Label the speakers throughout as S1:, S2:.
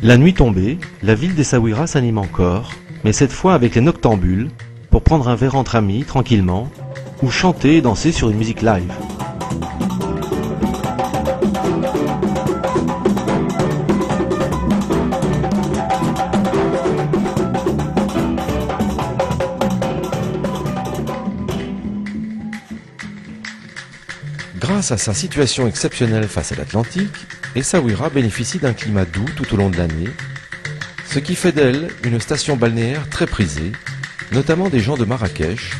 S1: La nuit tombée, la ville d'Essaouira s'anime encore, mais cette fois avec les noctambules, pour prendre un verre entre amis, tranquillement, ou chanter et danser sur une musique live.
S2: Grâce à sa situation exceptionnelle face à l'Atlantique, Essaouira bénéficie d'un climat doux tout au long de l'année, ce qui fait d'elle une station balnéaire très prisée, notamment des gens de Marrakech,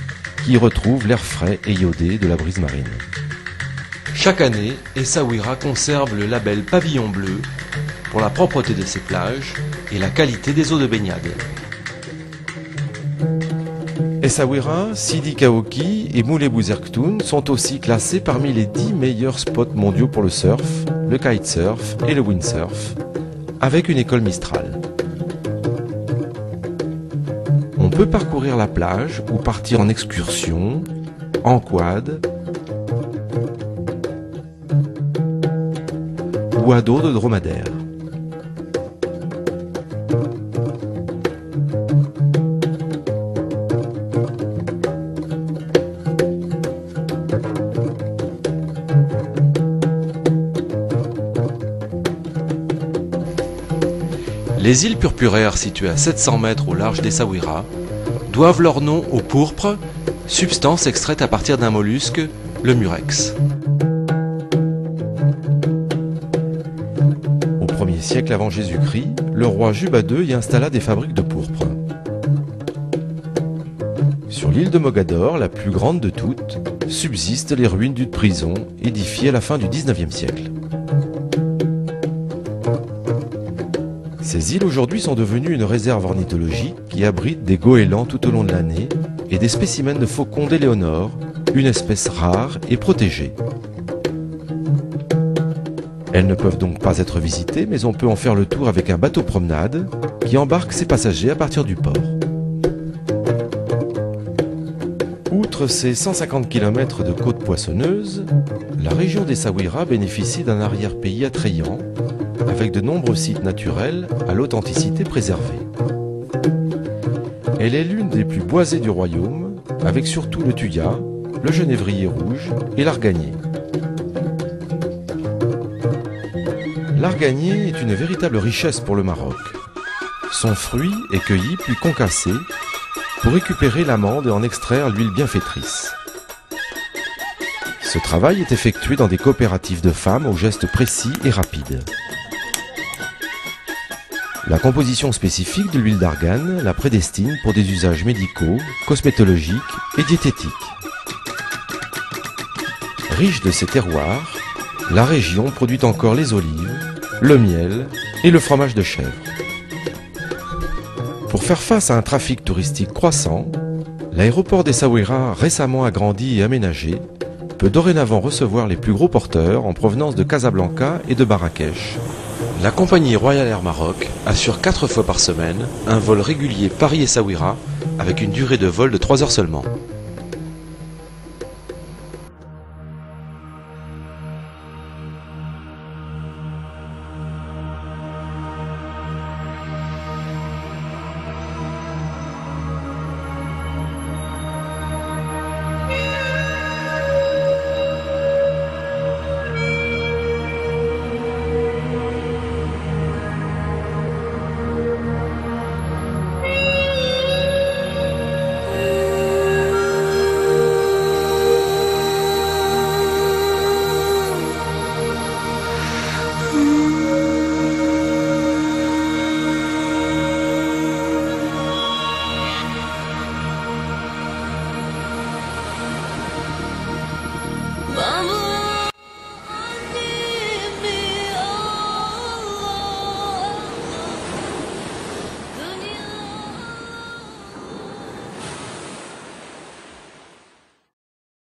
S2: qui y retrouvent l'air frais et iodé de la brise marine. Chaque année, Essaouira conserve le label Pavillon Bleu pour la propreté de ses plages et la qualité des eaux de baignade. Essaouira, Sidi Kaoki et Moulay Bouzerktoun sont aussi classés parmi les 10 meilleurs spots mondiaux pour le surf, le kitesurf et le windsurf, avec une école Mistral. On peut parcourir la plage ou partir en excursion, en quad ou à dos de dromadaire. Les îles purpuraires situées à 700 mètres au large d'Essaouira doivent leur nom au pourpre, substance extraite à partir d'un mollusque, le murex. Au 1er siècle avant Jésus-Christ, le roi Juba II y installa des fabriques de pourpre. Sur l'île de Mogador, la plus grande de toutes, subsistent les ruines d'une prison édifiée à la fin du XIXe siècle. Ces îles aujourd'hui sont devenues une réserve ornithologique qui abrite des goélands tout au long de l'année et des spécimens de faucons d'éléonore, une espèce rare et protégée. Elles ne peuvent donc pas être visitées, mais on peut en faire le tour avec un bateau promenade qui embarque ses passagers à partir du port. Outre ses 150 km de côtes poissonneuses, la région d'Essaouira bénéficie d'un arrière-pays attrayant, avec de nombreux sites naturels à l'authenticité préservée. Elle est l'une des plus boisées du royaume, avec surtout le thuya, le genévrier rouge et l'arganier. L'arganier est une véritable richesse pour le Maroc. Son fruit est cueilli puis concassé pour récupérer l'amande et en extraire l'huile bienfaitrice. Ce travail est effectué dans des coopératives de femmes aux gestes précis et rapides. La composition spécifique de l'huile d'argan la prédestine pour des usages médicaux, cosmétologiques et diététiques. Riche de ses terroirs, la région produit encore les olives, le miel et le fromage de chèvre. Pour faire face à un trafic touristique croissant, l'aéroport d'Essaouira, récemment agrandi et aménagé, peut dorénavant recevoir les plus gros porteurs en provenance de Casablanca et de Marrakech. La compagnie Royal Air Maroc assure 4 fois par semaine un vol régulier Paris-Essaouira avec une durée de vol de 3 heures seulement.